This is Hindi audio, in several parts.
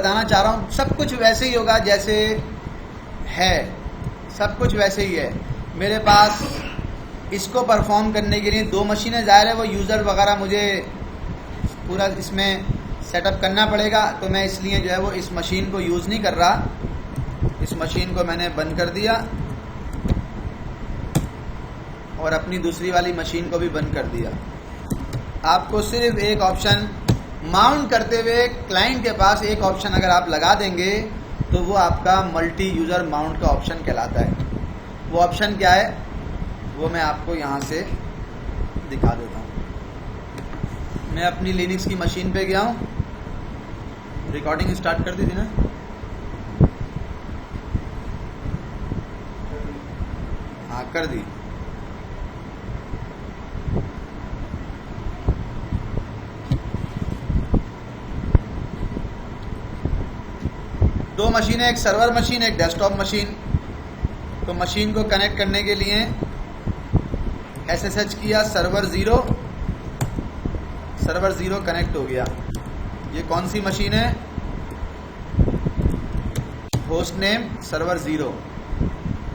बताना चाह रहा हूँ, सब कुछ वैसे ही होगा जैसे है, सब कुछ वैसे ही है। मेरे पास इसको परफॉर्म करने के लिए दो मशीनें, ज़ाहिर है वो यूज़र वगैरह मुझे पूरा इसमें सेटअप करना पड़ेगा, तो मैं इसलिए जो है वो इस मशीन को यूज़ नहीं कर रहा। इस मशीन को मैंने बंद कर दिया और अपनी दूसरी वाली मशीन को भी बंद कर दिया। आपको सिर्फ एक ऑप्शन माउंट करते हुए क्लाइंट के पास एक ऑप्शन अगर आप लगा देंगे तो वो आपका मल्टी यूज़र माउंट का ऑप्शन कहलाता है। वो ऑप्शन क्या है वो मैं आपको यहाँ से दिखा देता हूँ। मैं अपनी लिनक्स की मशीन पे गया हूँ, रिकॉर्डिंग स्टार्ट कर दी थी ना, हाँ कर दी। दो मशीनें, एक सर्वर मशीन एक डेस्कटॉप मशीन। तो मशीन को कनेक्ट करने के लिए SSH किया, सर्वर ज़ीरो कनेक्ट हो गया। ये कौन सी मशीन है? Host name server zero.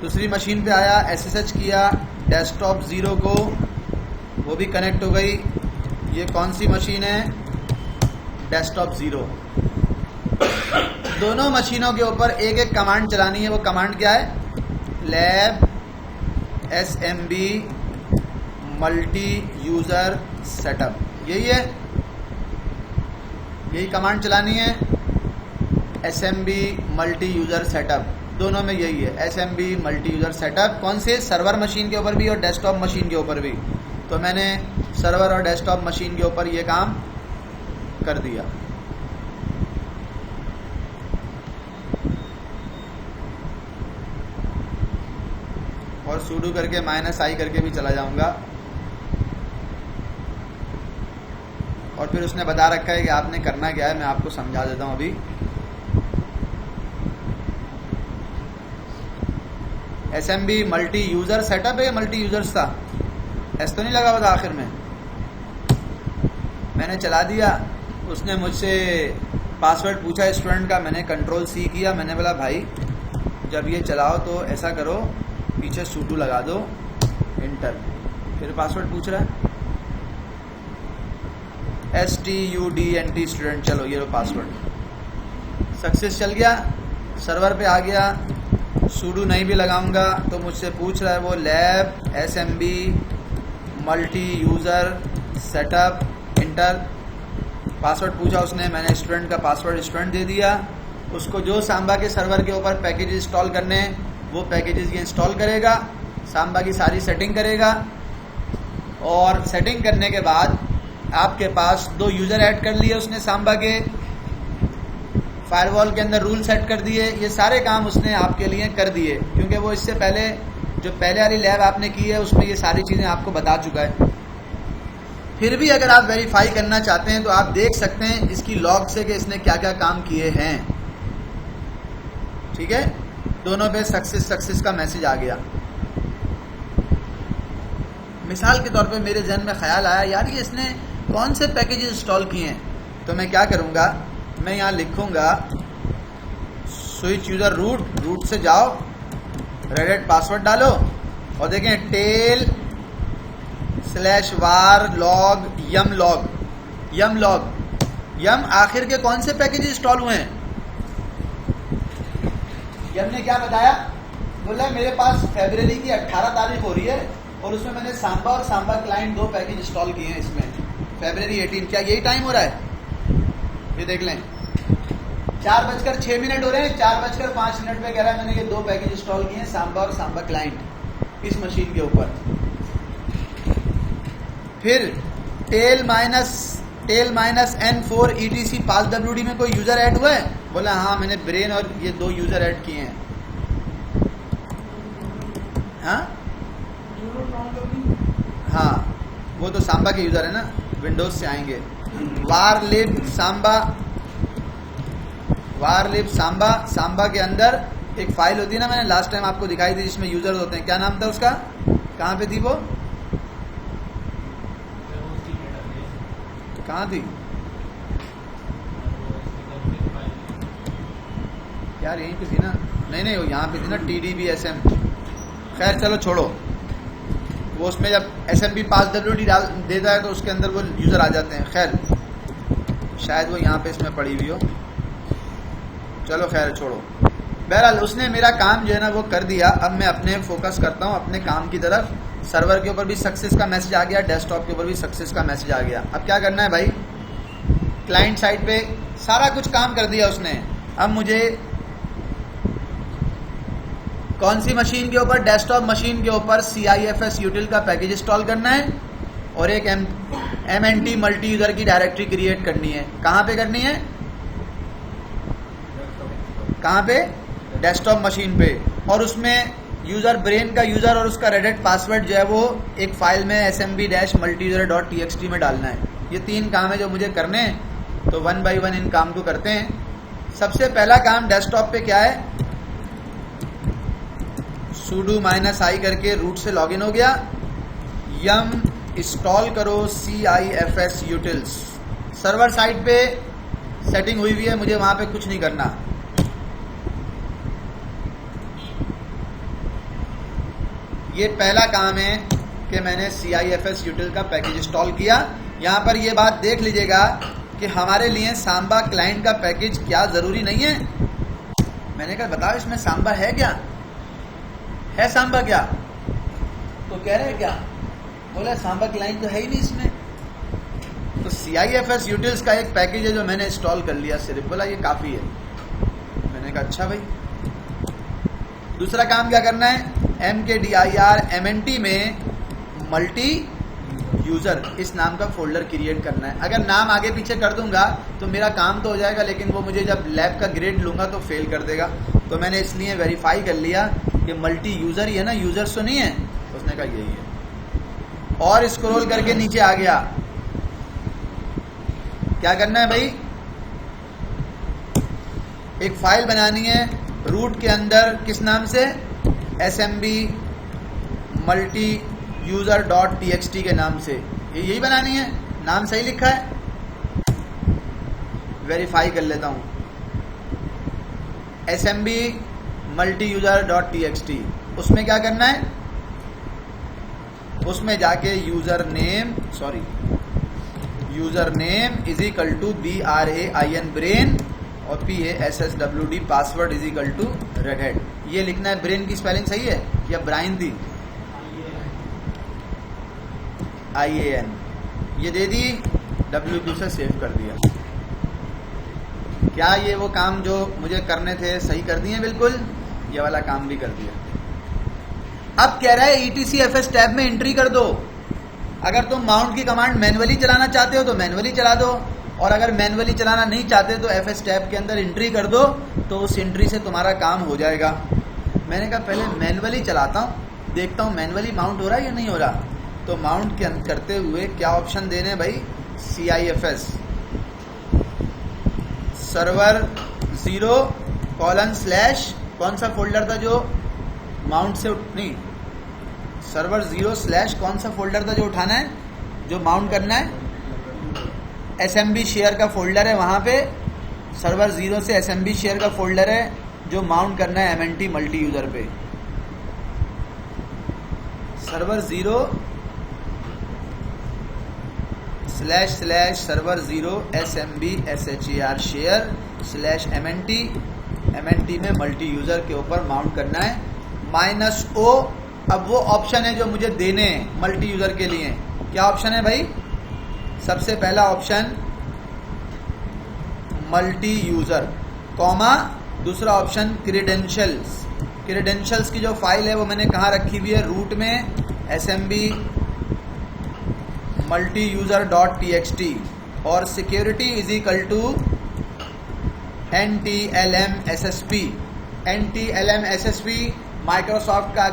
दूसरी मशीन पे आया, SSH किया डेस्कटॉप ज़ीरो को, वो भी कनेक्ट हो गई। ये कौन सी मशीन है? Desktop zero. दोनों मशीनों के ऊपर एक एक कमांड चलानी है। वो कमांड क्या है? lab smb multi user setup, यही है, यही कमांड चलानी है। smb मल्टी यूज़र सेटअप, दोनों में यही है, smb मल्टी यूज़र सेटअप। कौन से? सर्वर मशीन के ऊपर भी और डेस्कटॉप मशीन के ऊपर भी। तो मैंने सर्वर और डेस्कटॉप मशीन के ऊपर ये काम कर दिया। और sudo करके -i करके भी चला जाऊंगा। और फिर उसने बता रखा है कि आपने करना क्या है, मैं आपको समझा देता हूं अभी। smb मल्टी यूज़र सेटअप है, या मल्टी यूज़र्स था, ऐसा तो नहीं लगा हुआ था आखिर में। मैंने चला दिया, उसने मुझसे पासवर्ड पूछा स्टूडेंट का, मैंने Ctrl+C किया। मैंने बोला भाई जब ये चलाओ तो ऐसा करो, पीछे sudo लगा दो, इंटर। फिर पासवर्ड पूछ रहा है, STUDENT स्टूडेंट। चलो ये लो पासवर्ड, सक्सेस चल गया, सर्वर पे आ गया। sudo नहीं भी लगाऊंगा तो मुझसे पूछ रहा है वो lab smb multi user setup, inter. Password पूछा उसने, मैंने स्टूडेंट का पासवर्ड स्टूडेंट दे दिया। उसको जो सांबा के सर्वर के ऊपर पैकेज इंस्टॉल करने वो पैकेजेस ये इंस्टॉल करेगा, सांबा की सारी सेटिंग करेगा। और सेटिंग करने के बाद आपके पास दो यूज़र ऐड कर लिए उसने सांबा के, फायरवॉल के अंदर रूल सेट कर दिए। ये सारे काम उसने आपके लिए कर दिए, क्योंकि वो इससे पहले जो पहले वाली लैब आपने की है उसमें ये सारी चीज़ें आपको बता चुका है। फिर भी अगर आप वेरीफाई करना चाहते हैं तो आप देख सकते हैं इसकी लॉग से कि इसने क्या क्या काम किए हैं। ठीक है, दोनों पे सक्सेस का मैसेज आ गया। मिसाल के तौर पे मेरे जहन में ख्याल आया, यार ये इसने कौन से पैकेज इंस्टॉल किए हैं, तो मैं क्या करूंगा, मैं यहाँ लिखूंगा स्विच यूज़र रूट से जाओ, रेडेट पासवर्ड डालो और देखें टेल/var log yum आखिर के कौन से पैकेज इंस्टॉल हुए हैं। यम ने क्या बताया, बोला मेरे पास फरवरी की 18 तारीख हो रही है और उसमें मैंने सांबा और सांबा क्लाइंट दो पैकेज इंस्टॉल किए हैं। इसमें फरवरी 18, क्या यही टाइम हो रहा है? ये देख लें, 4:06 हो रहे हैं, 4:05 पे कह रहा है मैंने ये दो पैकेज इंस्टॉल किए हैं, सांबा और सांबा क्लाइंट, इस मशीन के ऊपर। फिर टेल-n4 etc passwd में कोई यूज़र ऐड हुआ है? बोला हाँ मैंने ब्रेन और ये दो यूज़र ऐड किए हैं। हाँ वो तो सांबा के यूज़र है ना, विंडोज से आएंगे। वारलिब सांबा के अंदर एक फाइल होती है ना, मैंने लास्ट टाइम आपको दिखाई थी जिसमें यूज़र्स होते हैं, क्या नाम था उसका, कहाँ पे थी वो, कहाँ थी? यार यहीं पे थी ना, नहीं वो यहाँ पे थी ना, TDBSM। खैर चलो छोड़ो, वो उसमें जब SMP पास WD डाल देता है तो उसके अंदर वो यूज़र आ जाते हैं। खैर शायद वो यहाँ पे इसमें पड़ी हुई हो, चलो खैर छोड़ो। बहरहाल उसने मेरा काम जो है ना वो कर दिया। अब मैं अपने फोकस करता हूँ अपने काम की तरफ। सर्वर के ऊपर भी सक्सेस का मैसेज आ गया, डेस्कटॉप के ऊपर भी सक्सेस का मैसेज आ गया। अब क्या करना है भाई, क्लाइंट साइड पे सारा कुछ काम कर दिया उसने। अब मुझे कौन सी मशीन के ऊपर, डेस्कटॉप मशीन के ऊपर CIFS यूटिल का पैकेज इंस्टॉल करना है और एक MNT मल्टी यूजर की डायरेक्टरी क्रिएट करनी है। कहाँ पे करनी है, कहाँ पे, डेस्कटॉप मशीन पे। और उसमें यूजर ब्रेन का यूजर और उसका रेडेट पासवर्ड जो है वो एक फाइल में smb-multiuser.txt में डालना है। ये 3 काम है जो मुझे करने हैं, तो 1 by 1 इन काम को करते हैं। सबसे पहला काम डेस्कटॉप पे क्या है, sudo -i करके रूट से लॉगिन हो गया। yum इंस्टॉल करो CIFS यूटिल्स। सर्वर साइड पे सेटिंग हुई है, मुझे वहां पे कुछ नहीं करना। ये पहला काम है कि मैंने CIFS यूटिल का पैकेज इंस्टॉल किया। यहाँ पर ये बात देख लीजिएगा कि हमारे लिए सांबा क्लाइंट का पैकेज क्या ज़रूरी नहीं है। मैंने कहा बताओ इसमें सांबा है क्या, है सांबा क्या, तो कह रहे हैं क्या, बोला सांबा क्लाइंट तो है ही नहीं इसमें। तो CIFS यूटिल्स का एक पैकेज है जो मैंने इंस्टॉल कर लिया सिर्फ, बोला ये काफ़ी है। मैंने कहा अच्छा भाई। दूसरा काम क्या करना है, mkdir MNT में मल्टी यूज़र इस नाम का फोल्डर क्रिएट करना है। अगर नाम आगे पीछे कर दूंगा तो मेरा काम तो हो जाएगा, लेकिन वो मुझे जब लैब का ग्रेड लूंगा तो फेल कर देगा। तो मैंने इसलिए वेरीफाई कर लिया कि मल्टी यूज़र ही है ना, यूज़र्स तो नहीं है। उसने कहा यही है, और स्क्रॉल करके नीचे आ गया। क्या करना है भाई, एक फाइल बनानी है रूट के अंदर, किस नाम से, smb multiuser.txt के नाम से। यही बनानी है, नाम सही लिखा है, वेरीफाई कर लेता हूं। smb multiuser.txt, उसमें क्या करना है, उसमें जाके user name is equal to BRAIN brain और PASSWD password is equal to red hat. ये लिखना है। ब्रेन की स्पेलिंग सही है या ब्राइन थी, IAN। ये दे दी, WQ से सेव कर दिया। क्या ये वो काम जो मुझे करने थे सही कर दिए, बिल्कुल ये वाला काम भी कर दिया। अब कह रहा है ETCFS टैब में एंट्री कर दो। अगर तुम माउंट की कमांड मैनुअली चलाना चाहते हो तो मैनुअली चला दो, और अगर मैनुअली चलाना नहीं चाहते तो FS टैब के अंदर एंट्री कर दो, तो उस एंट्री से तुम्हारा काम हो जाएगा। मैंने कहा पहले मैनुअली चलाता हूँ, देखता हूँ मैनुअली माउंट हो रहा है या नहीं हो रहा। तो माउंट के करते हुए क्या ऑप्शन देने भाई, CIFS सर्वर 0:/ कौन सा फोल्डर था जो माउंट से नहीं, सर्वर 0/ कौन सा फोल्डर था जो उठाना है, जो माउंट करना है, SMB शेयर का फोल्डर है, वहां पे सर्वर 0 से SMB शेयर का फोल्डर है जो माउंट करना है MNT मल्टी यूजर पे। Server 0// server 0 SMB SHAR share /MNT में मल्टी यूजर के ऊपर माउंट करना है -O। अब वो ऑप्शन है जो मुझे देने हैं मल्टी यूजर के लिए। क्या ऑप्शन है भाई, सबसे पहला ऑप्शन मल्टी यूजर, कॉमा दूसरा ऑप्शन क्रेडेंशियल्स की जो फाइल है वो मैंने कहाँ रखी हुई है, रूट में smb multiuser.txt और security is equal to NTLM-SSP। Microsoft का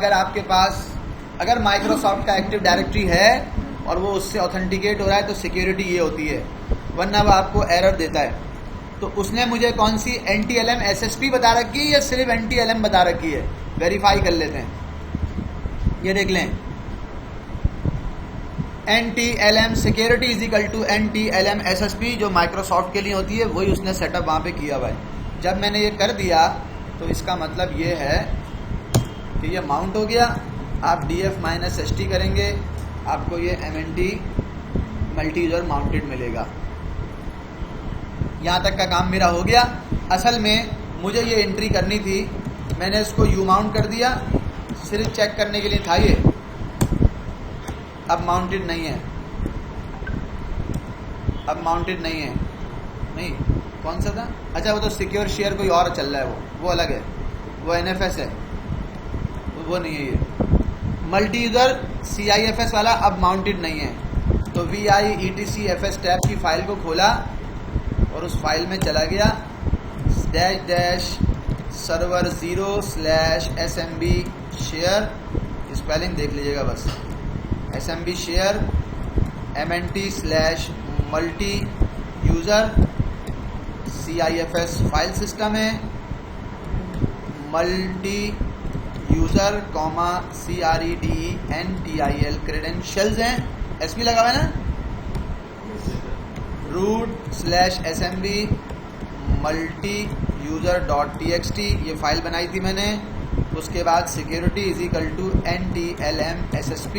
अगर माइक्रोसॉफ्ट का एक्टिव डायरेक्टरी है और वो उससे ऑथेंटिकेट हो रहा है तो सिक्योरिटी ये होती है, वरना वो आपको एरर देता है। तो उसने मुझे कौन सी NTLM-SSP बता रखी है या सिर्फ NTLM बता रखी है, वेरीफाई कर लेते हैं। ये देख लें, NTLM security is equal to NTLM-SSP जो माइक्रोसॉफ्ट के लिए होती है, वही उसने सेटअप वहाँ पे किया हुआ है। जब मैंने ये कर दिया तो इसका मतलब ये है कि ये माउंट हो गया। आप df-st करेंगे, आपको ये mnt मल्टी यूज़र माउंटेड मिलेगा। यहाँ तक का काम मेरा हो गया। असल में मुझे ये एंट्री करनी थी, मैंने इसको यू माउंट कर दिया, सिर्फ चेक करने के लिए था ये। अब माउंटेड नहीं है, अब माउंटेड नहीं है। नहीं, कौन सा था? अच्छा, वो तो सिक्योर शेयर कोई और चल रहा है, वो अलग है, वो NFS है, वो नहीं है ये। मल्टी यूज़र CIFS वाला अब माउंटेड नहीं है। तो VI-ETC-FS टैब की फाइल को खोला और उस फाइल में चला गया, /server 0/smb share, स्पेलिंग देख लीजिएगा बस, smb share mnt/multi user CIFS file system है, मल्टी यूज़र CREDENTIL क्रेडेंशियल्स हैं, SP लगा हुआ है ना, root/smb multi user.txt ये फाइल बनाई थी मैंने। उसके बाद सिक्योरिटी =NTLM SSP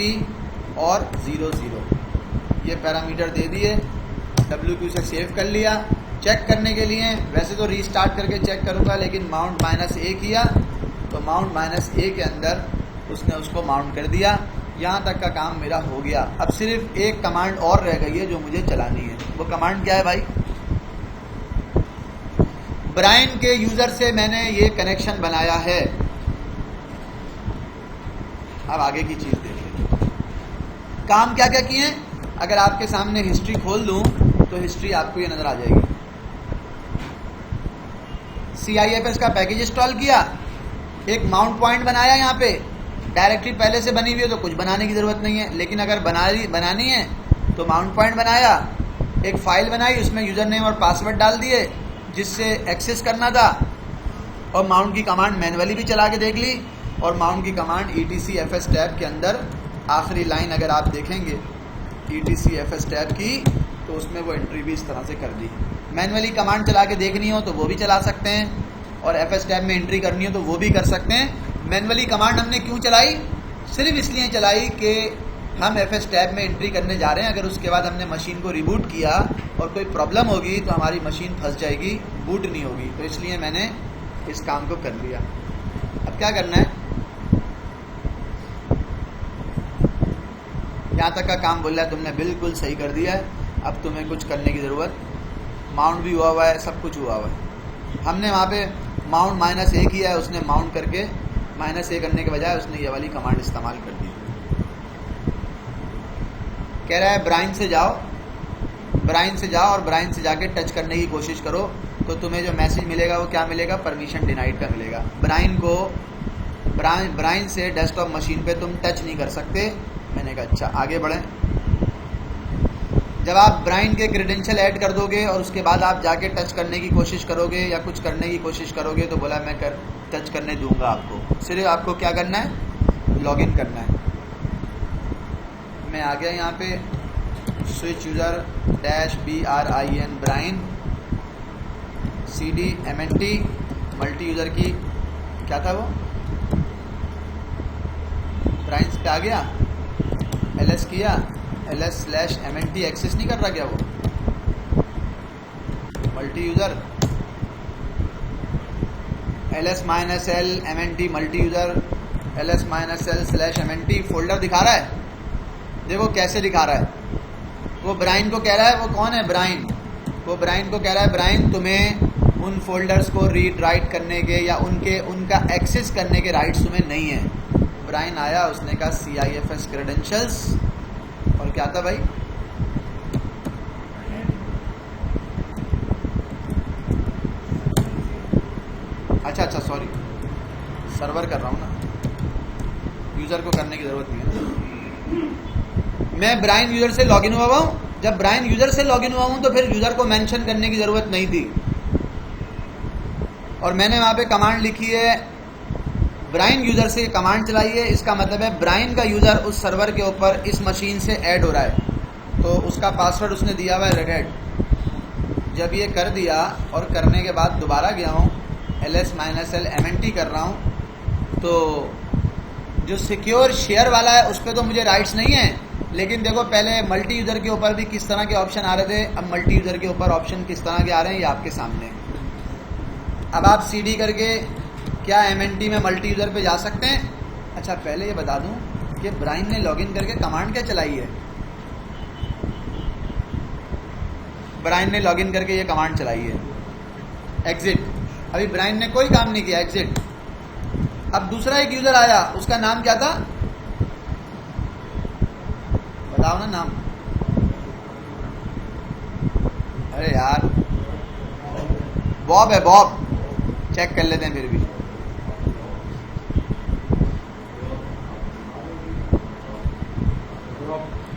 और 00 ये पैरामीटर दे दिए, WQ से सेव कर लिया। चेक करने के लिए वैसे तो रीस्टार्ट करके चेक करूँगा, लेकिन माउंट -A किया तो माउंट -A के अंदर उसने उसको माउंट कर दिया। यहाँ तक का काम मेरा हो गया। अब सिर्फ एक कमांड और रह गई है जो मुझे चलानी है। वो कमांड क्या है भाई? ब्राइन के यूज़र से मैंने ये कनेक्शन बनाया है। अब आगे की चीज़ देखिए, काम क्या क्या किए हैं। अगर आपके सामने हिस्ट्री खोल दूं तो हिस्ट्री आपको ये नज़र आ जाएगी। CIFS का पैकेज इंस्टॉल किया, एक माउंट पॉइंट बनाया। यहाँ पे डायरेक्टरी पहले से बनी हुई है तो कुछ बनाने की ज़रूरत नहीं है, लेकिन अगर बनानी है तो माउंट पॉइंट बनाया, एक फ़ाइल बनाई, उसमें यूज़र नेम और पासवर्ड डाल दिए जिससे एक्सेस करना था, और माउंट की कमांड मैनुअली भी चला के देख ली। और माउंट की कमांड ETC-FS टैब के अंदर आखिरी लाइन अगर आप देखेंगे ETC-FS टैब की, तो उसमें वो एंट्री भी इस तरह से कर दी। मैनुअली कमांड चला के देखनी हो तो वो भी चला सकते हैं, और FS टैब में एंट्री करनी हो तो वो भी कर सकते हैं। मैनुअली कमांड हमने क्यों चलाई? सिर्फ इसलिए चलाई कि हम FS टैब में एंट्री करने जा रहे हैं। अगर उसके बाद हमने मशीन को रिबूट किया और कोई प्रॉब्लम होगी तो हमारी मशीन फंस जाएगी, बूट नहीं होगी। तो इसलिए मैंने इस काम को कर लिया। अब क्या करना है? यहाँ तक का काम बोल रहा है तुमने बिल्कुल सही कर दिया है। अब तुम्हें कुछ करने की ज़रूरत, माउंट भी हुआ है, सब कुछ हुआ है। हमने वहाँ पे माउंट -A किया है, उसने माउंट करके -A करने के बजाय उसने ये वाली कमांड इस्तेमाल कर दी। कह रहा है ब्राइन से जाओ, ब्राइन से जाओ और ब्राइन से जाके टच करने की कोशिश करो, तो तुम्हें जो मैसेज मिलेगा वो क्या मिलेगा? परमिशन डिनाइड का मिलेगा। ब्राइन से डेस्कटॉप मशीन पे तुम टच नहीं कर सकते। मैंने कहा अच्छा, आगे बढ़ें। जब आप ब्राइन के क्रेडेंशियल ऐड कर दोगे और उसके बाद आप जाके टच करने की कोशिश करोगे या कुछ करने की कोशिश करोगे, तो बोला मैं टच करने दूंगा आपको। सिर्फ आपको क्या करना है? लॉगिन करना है। मैं आ गया यहाँ पे, switch user -BRIN brain CD MNT multi user की क्या था वो, ब्राइन पे आ गया, LS किया, LS/MNT एक्सेस नहीं कर रहा क्या वो multi user, LS-L MNT multi user, LS-L/MNT folder दिखा रहा है। देखो कैसे दिखा रहा है। वो ब्राइन को कह रहा है, वो कौन है? ब्राइन। वो ब्राइन को कह रहा है, ब्राइन तुम्हें उन फोल्डर्स को रीड राइट करने के या उनका एक्सेस करने के राइट्स तुम्हें नहीं है। ब्राइन आया, उसने कहा CIFS क्रेडेंशियल्स, और क्या था भाई? अच्छा सॉरी, सर्वर कर रहा हूँ ना, यूज़र को करने की ज़रूरत नहीं है। मैं ब्राइन यूज़र से लॉगिन हुआ हूँ। जब ब्राइन यूज़र से लॉगिन हुआ हूँ तो फिर यूज़र को मेंशन करने की ज़रूरत नहीं थी, और मैंने वहाँ पे कमांड लिखी है, ब्राइन यूज़र से कमांड चलाई है। इसका मतलब है ब्राइन का यूज़र उस सर्वर के ऊपर इस मशीन से ऐड हो रहा है, तो उसका पासवर्ड उसने दिया हुआ है रेड हैट। जब ये कर दिया और करने के बाद दोबारा गया हूँ -l MNT कर रहा हूँ, तो जो सिक्योर शेयर वाला है उस पर तो मुझे राइट्स नहीं है, लेकिन देखो पहले मल्टी यूज़र के ऊपर भी किस तरह के ऑप्शन आ रहे थे, अब मल्टी यूज़र के ऊपर ऑप्शन किस तरह के आ रहे हैं ये आपके सामने। अब आप CD करके क्या MNT में मल्टी यूज़र पे जा सकते हैं। अच्छा पहले ये बता दूं कि ब्राइन ने लॉगिन करके कमांड क्या चलाई है। ब्राइन ने लॉगिन करके ये कमांड चलाई है एग्जिट। अभी ब्राइन ने कोई काम नहीं किया, एग्जिट। अब दूसरा एक यूजर आया, उसका नाम क्या था बताओ ना नाम। अरे यार बॉब है, बॉब, चेक कर लेते हैं फिर भी।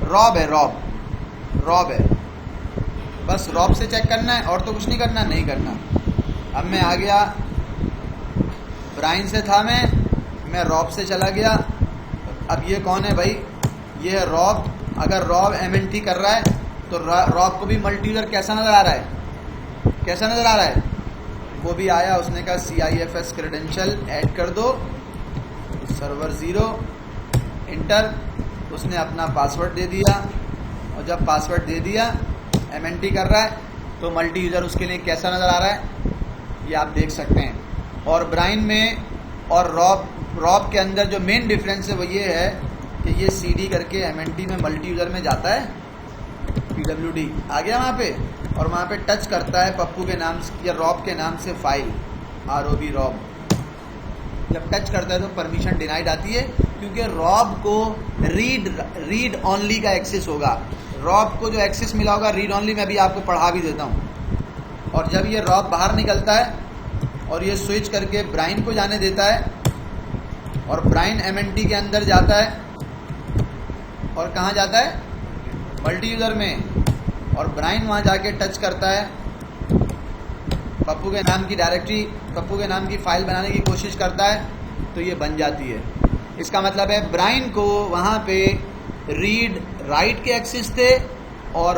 रॉब है, रॉब है, बस रॉब से चेक करना है और तो कुछ नहीं करना, नहीं करना। अब मैं आ गया, ब्राइन से था मैं रॉब से चला गया। अब ये कौन है भाई, ये है रॉब। अगर रॉब MNT कर रहा है तो रॉब को भी मल्टी यूजर कैसा नजर आ रहा है, कैसा नजर आ रहा है, वो भी आया। उसने कहा CIFS क्रेडेंशियल ऐड कर दो, सर्वर 0, इंटर। उसने अपना पासवर्ड दे दिया, और जब पासवर्ड दे दिया MNT कर रहा है तो मल्टी यूज़र उसके लिए कैसा नज़र आ रहा है ये आप देख सकते हैं। और ब्राइन में और रॉब के अंदर जो मेन डिफरेंस है वो ये है कि ये CD करके MNT में मल्टी यूज़र में जाता है, PWD आ गया वहाँ पे, और वहाँ पे टच करता है पप्पू के नाम से या रॉब के नाम से फाइल, ROB रॉब। जब टच करता है तो परमिशन डिनाइड आती है, क्योंकि रॉब को रीड ऑनली का एक्सेस होगा। रॉब को जो एक्सेस मिला होगा रीड ऑनली, मैं भी आपको पढ़ा भी देता हूँ। और जब ये रॉब बाहर निकलता है और ये स्विच करके ब्राइन को जाने देता है, और ब्राइन MNT के अंदर जाता है, और कहाँ जाता है, मल्टी यूज़र में, और ब्राइन वहाँ जाके टच करता है पप्पू के नाम की डायरेक्टरी, पप्पू के नाम की फाइल बनाने की कोशिश करता है, तो ये बन जाती है। इसका मतलब है ब्राइन को वहाँ पे रीड राइट के एक्सेस थे, और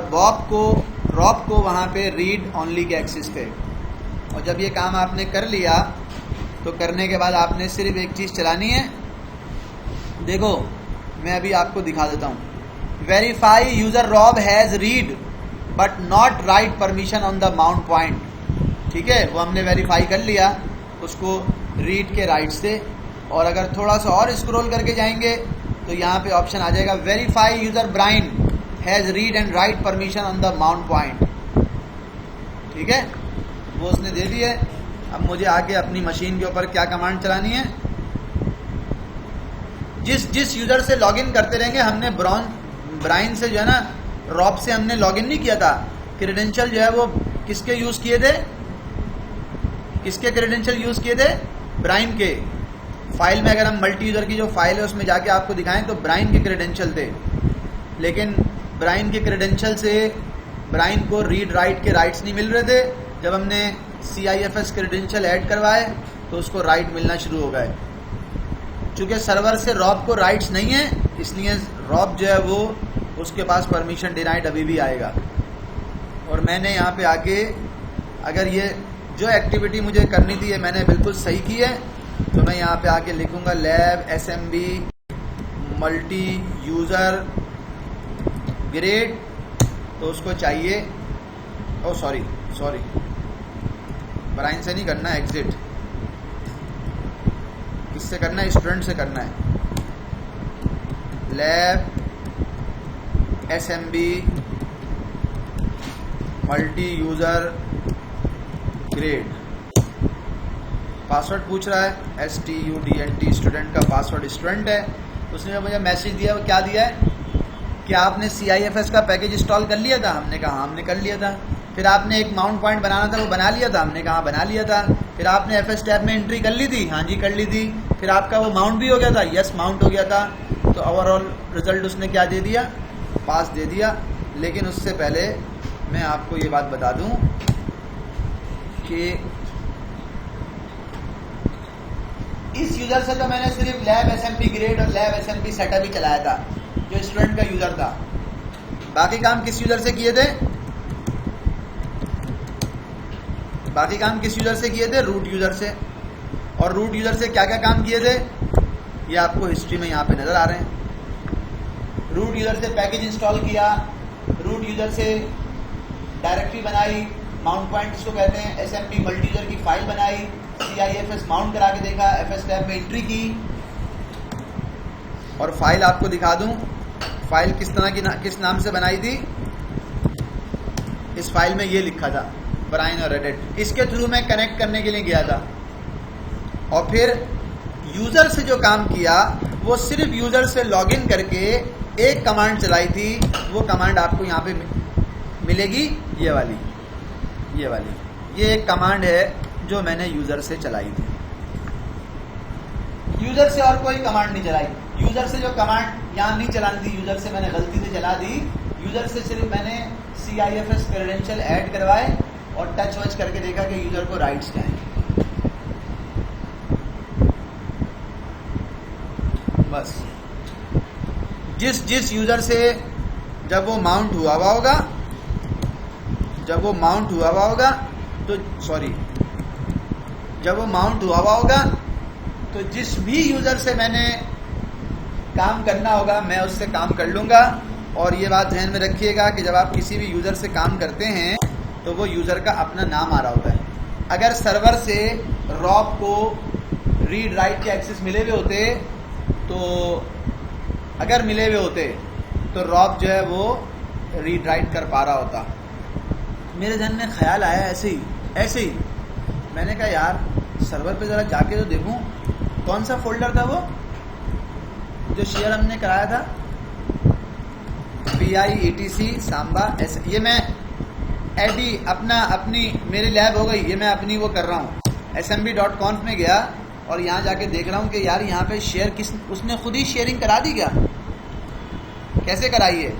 रॉब को वहाँ पे रीड ऑनली के एक्सेस थे। और जब ये काम आपने कर लिया तो करने के बाद आपने सिर्फ एक चीज़ चलानी है। देखो मैं अभी आपको दिखा देता हूँ। Verify user Rob has read but not write permission on the mount point. ठीक है, वो हमने वेरीफाई कर लिया उसको रीड के राइट से। और अगर थोड़ा सा और स्क्रॉल करके जाएंगे तो यहाँ पे ऑप्शन आ जाएगा verify user brain has read and write permission on the mount point. ठीक है, वो उसने दे दी है। अब मुझे आके अपनी मशीन के ऊपर क्या कमांड चलानी है। जिस यूज़र से लॉगिन करते रहेंगे, हमने ब्राइन से जो है ना, रॉब से हमने लॉगिन नहीं किया था। क्रेडेंशियल जो है वो किसके यूज़ किए थे, किसके क्रेडेंशियल यूज़ किए थे, ब्राइन के। फाइल में अगर हम मल्टी यूज़र की जो फाइल है उसमें जाके आपको दिखाएं तो ब्राइन के क्रेडेंशियल थे, लेकिन ब्राइन के क्रेडेंशियल से ब्राइन को रीड राइट के राइट्स नहीं मिल रहे थे। जब हमने CIFS क्रेडेंशियल ऐड करवाए तो उसको राइट मिलना शुरू हो गए। चूँकि सर्वर से रॉब को राइट्स नहीं है, इसलिए रॉब जो है वो उसके पास परमिशन डिनाइड अभी भी आएगा। और मैंने यहाँ पे आके अगर ये जो एक्टिविटी मुझे करनी थी ये मैंने बिल्कुल सही की है, तो मैं यहाँ पे आके लिखूँगा lab SMB multi user grade. तो उसको चाहिए, ओ सॉरी ब्राइन से नहीं करना है, एग्जिट किससे करना है, स्टूडेंट से करना है। Lab SMB multi user grade. Password पूछ रहा है, STUDENT, स्टूडेंट का पासवर्ड स्टूडेंट है। उसने मुझे मैसेज दिया, वो क्या दिया है कि आपने CIFS का पैकेज इंस्टॉल कर लिया था। हमने कहा हाँ हमने कर लिया था। फिर आपने एक माउंट पॉइंट बनाना था, वो बना लिया था। हमने कहा बना लिया था। फिर आपने FS टैब में एंट्री कर ली थी, हाँ जी कर ली थी। फिर आपका वो माउंट भी हो गया था, यस माउंट हो गया था। तो ओवरऑल रिजल्ट उसने क्या दे दिया, पास दे दिया। लेकिन उससे पहले मैं आपको ये बात बता दूं कि इस यूज़र से तो मैंने सिर्फ लैब SMB ग्रेड और लैब SMB सेटअप ही चलाया था, जो स्टूडेंट का यूज़र था। बाकी काम किस यूज़र से किए थे, बाकी काम किस यूज़र से किए थे? रूट यूज़र से। और रूट यूज़र से क्या क्या काम किए थे ये आपको हिस्ट्री में यहाँ पे नज़र आ रहे हैं। रूट यूज़र से पैकेज इंस्टॉल किया, रूट यूज़र से डायरेक्टरी बनाई, माउंट पॉइंट इसको कहते हैं, SMB मल्टी यूज़र की फाइल बनाई, CIFS माउंट करा के देखा, FS टैब में एंट्री की। और फाइल आपको दिखा दूं, फाइल किस तरह की किस नाम से बनाई थी। इस फाइल में ये लिखा था ब्राइन और रेडिट। इसके थ्रू मैं कनेक्ट करने के लिए गया था और फिर यूजर से जो काम किया वो सिर्फ यूजर से लॉगिन करके एक कमांड चलाई थी। वो कमांड आपको यहाँ पे मिलेगी, ये वाली ये एक कमांड है जो मैंने यूजर से चलाई थी। यूजर से और कोई कमांड नहीं चलाई। यूजर से जो कमांड यहाँ नहीं चलानी थी, यूजर से मैंने गलती से चला दी। यूजर से सिर्फ मैंने CIFS क्रेडेंशियल ऐड करवाए और टच वच करके देखा कि यूजर को राइट्स क्या है, बस। जिस यूजर से जब वो माउंट हुआ होगा जब वो माउंट हुआ होगा तो जिस भी यूजर से मैंने काम करना होगा मैं उससे काम कर लूंगा। और ये बात ध्यान में रखिएगा कि जब आप किसी भी यूजर से काम करते हैं तो वो यूजर का अपना नाम आ रहा होता है। अगर सर्वर से रॉब को रीड राइट के एक्सेस मिले हुए होते तो रॉब जो है वो रीड राइट कर पा रहा होता। मेरे ध्यान में ख्याल आया ऐसे ही मैंने कहा यार सर्वर पे जरा जाके तो देखूं कौन सा फोल्डर था वो जो शेयर हमने कराया था, BIETC सांबा। ये मैं अपनी मेरी लैब हो गई, ये मैं अपनी वो कर रहा हूँ SMB.conf में गया और यहाँ जाके देख रहा हूँ कि यार यहाँ पे शेयर उसने खुद ही शेयरिंग करा दी क्या? कैसे कराई है?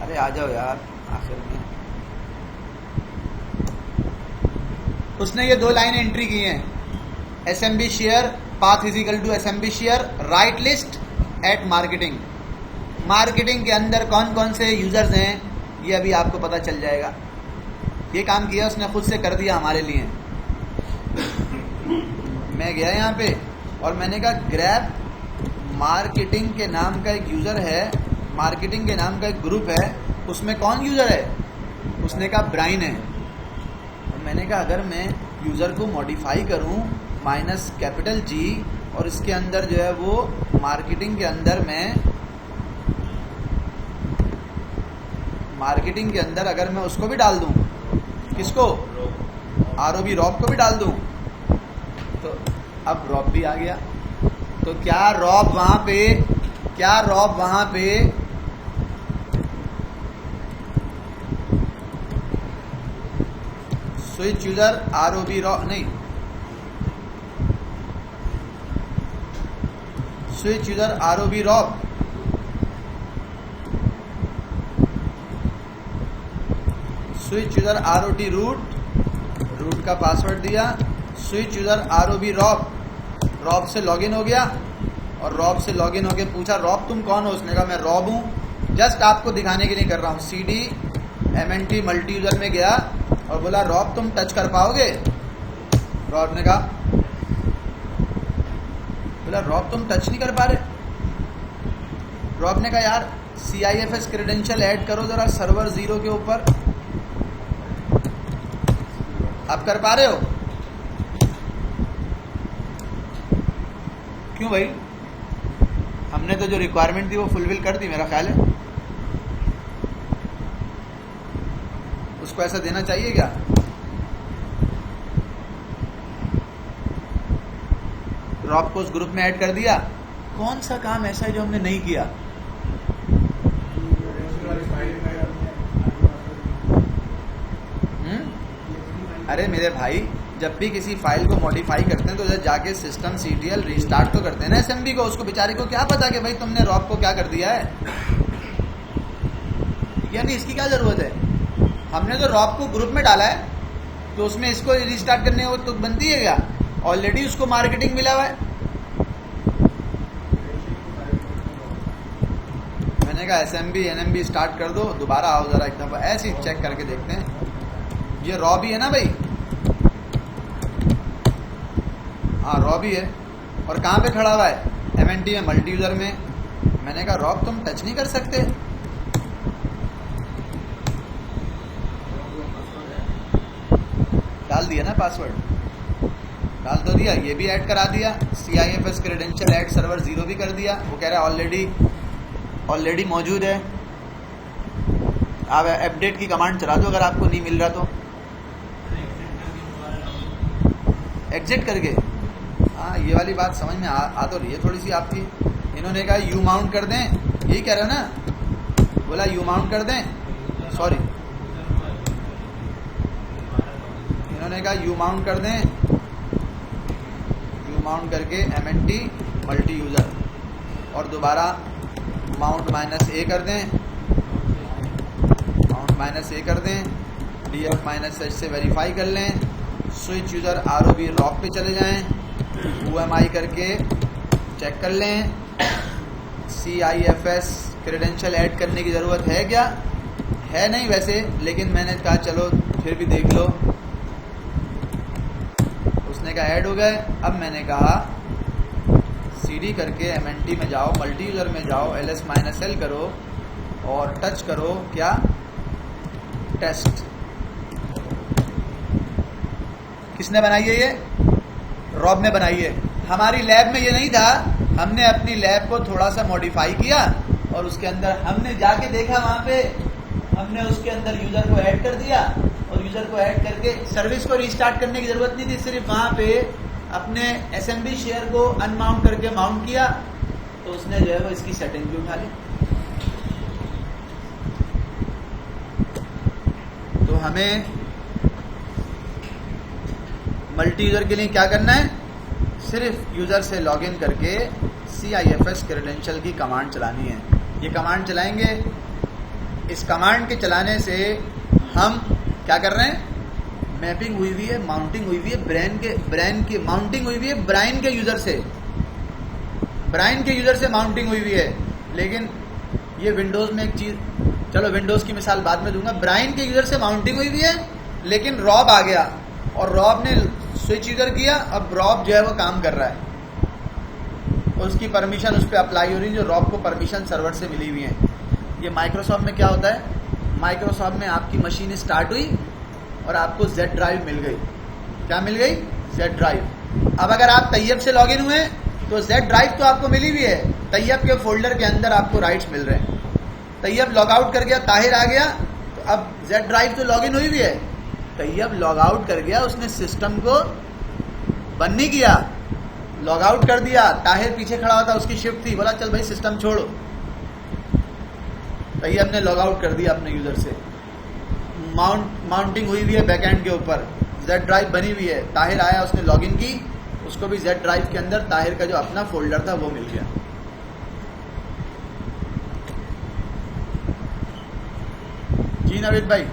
अरे आ जाओ यार, आखिर में उसने ये 2 लाइनें एंट्री की हैं, SMB share path is equal to SMB share write list at marketing के अंदर कौन कौन से यूजर्स हैं ये अभी आपको पता चल जाएगा। ये काम किया उसने खुद से कर दिया हमारे लिए। मैं गया यहाँ पे और मैंने कहा ग्रैब मार्केटिंग के नाम का एक यूजर है, मार्केटिंग के नाम का एक ग्रुप है, उसमें कौन यूजर है? उसने कहा ब्राइन है। और मैंने कहा अगर मैं यूजर को मॉडिफाई करूं -G और इसके अंदर जो है वो मार्केटिंग के अंदर अगर मैं उसको भी डाल दूं, किसको? ROB रॉब को भी डाल दूं तो अब रॉब भी आ गया। तो क्या रॉब वहां पे स्विच यूजर ROB रॉब नहीं, switch user ROB Rob, switch user ROT root का पासवर्ड दिया, स्विच यूजर ROB रॉब से लॉगिन हो गया और रॉब से लॉगिन होके पूछा रॉब तुम कौन हो? उसने कहा मैं रॉब हूँ। जस्ट आपको दिखाने के लिए कर रहा हूँ। CD MNT मल्टी यूजर में गया और बोला रॉब तुम टच कर पाओगे? रॉब ने कहा, बोला रॉब तुम टच नहीं कर पा रहे? रॉब ने कहा यार CIFS क्रेडेंशियल ऐड करो जरा सर्वर 0 के ऊपर। आप कर पा रहे हो? क्यों भाई? हमने तो जो रिक्वायरमेंट थी वो फुलफिल कर दी, मेरा ख्याल है। उसको ऐसा देना चाहिए क्या? रॉब को उस ग्रुप में ऐड कर दिया। कौन सा काम ऐसा है जो हमने नहीं किया? अरे मेरे भाई, जब भी किसी फाइल को मॉडिफाई करते हैं तो जब जाके सिस्टम CTL रीस्टार्ट तो करते हैं ना SMB को। उसको बेचारे को क्या पता कि भाई तुमने रॉब को क्या कर दिया है? यानी इसकी क्या जरूरत है? हमने तो रॉब को ग्रुप में डाला है तो उसमें इसको रीस्टार्ट करने को तो बनती है क्या? ऑलरेडी उसको मार्केटिंग मिला हुआ है। मैंने कहा SMB NMB स्टार्ट कर दो, दोबारा आओ जरा एक दफ़ा, ऐसे ही चेक करके देखते हैं। ये रॉ भी है ना भाई? हाँ रॉ भी है। और कहाँ पे खड़ा हुआ है? MNT में, मल्टी यूज़र में। मैंने कहा रॉब तुम टच नहीं कर सकते? डाल दिया ना पासवर्ड? डाल तो दिया। ये भी ऐड करा दिया, CIFS क्रेडेंशियल ऐड सर्वर 0 भी कर दिया। वो कह रहा है ऑलरेडी मौजूद है। आप अपडेट की कमांड चला दो अगर आपको नहीं मिल रहा तो। एग्जिट करके, हाँ ये वाली बात समझ में आ तो रही है थोड़ी सी आपकी। इन्होंने कहा यू माउंट कर दें, यही कह रहे हो ना? बोला यू माउंट कर दें, सॉरी इन्होंने कहा यू माउंट कर दें, यू माउंट करके MNT मल्टी यूज़र, और दोबारा माउंट -A कर दें, माउंट -A कर दें, DF -H से वेरीफाई कर लें, स्विच यूज़र ROB रॉक पे चले जाएं, UMI करके चेक कर लें। CIFS क्रेडेंशियल ऐड करने की ज़रूरत है क्या? है नहीं वैसे, लेकिन मैंने कहा चलो फिर भी देख लो। उसने कहा ऐड हो गए। अब मैंने कहा CD करके MNT में जाओ, मल्टी यूज़र में जाओ, LS-L करो और टच करो क्या? टेस्ट। किसने बनाई है ये? रॉब ने बनाई है। हमारी लैब में ये नहीं था, हमने अपनी लैब को थोड़ा सा मॉडिफाई किया और उसके अंदर हमने जाके देखा, वहाँ पे हमने उसके अंदर यूज़र को ऐड कर दिया, और यूज़र को ऐड करके सर्विस को रीस्टार्ट करने की ज़रूरत नहीं थी, सिर्फ वहाँ पे अपने SMB शेयर को अनमाउंट करके माउंट किया, तो उसने जो है वो इसकी सेटिंग भी उठा ली। तो हमें मल्टी यूज़र के लिए क्या करना है? सिर्फ यूज़र से लॉगिन करके CIFS क्रेडेंशियल की कमांड चलानी है। ये कमांड चलाएंगे। इस कमांड के चलाने से हम क्या कर रहे हैं? मैपिंग हुई हुई है, माउंटिंग हुई हुई है ब्रेन की माउंटिंग हुई हुई है ब्राइन के यूज़र से, ब्राइन के यूज़र से माउंटिंग हुई हुई है। लेकिन ये विंडोज़ में एक चीज़, चलो विंडोज़ की मिसाल बाद में दूंगा। ब्राइन के यूज़र से माउंटिंग हुई हुई है, लेकिन रॉब आ गया और रॉब ने स्विच यूज़र किया। अब रॉब जो है वो काम कर रहा है, उसकी परमिशन उस पर अप्लाई हो रही है, जो रॉब को परमिशन सर्वर से मिली हुई है। ये माइक्रोसॉफ्ट में क्या होता है? माइक्रोसॉफ्ट में आपकी मशीन स्टार्ट हुई और आपको Z ड्राइव मिल गई। क्या मिल गई? Z drive. अब अगर आप तैयब से लॉगिन हुए तो Z ड्राइव तो आपको मिली हुई है, तैयब के फोल्डर के अंदर आपको राइट्स मिल रहे हैं। तैयब लॉग आउट कर गया, ताहिर आ गया, तो अब Z ड्राइव तो लॉगिन हुई भी है। तैयब लॉग आउट कर गया, उसने सिस्टम को बंद नहीं किया, लॉग आउट कर दिया। ताहिर पीछे खड़ा होता, उसकी शिफ्ट थी, बोला चल भाई सिस्टम छोड़ो। तैयब ने लॉग आउट कर दिया अपने यूज़र से। माउंटिंग हुई हुई है बैकएंड के ऊपर, Z ड्राइव बनी हुई है। ताहिर आया, उसने लॉगिन की, उसको भी Z ड्राइव के अंदर ताहिर का जो अपना फोल्डर था वो मिल गया। जी नाविद भाई।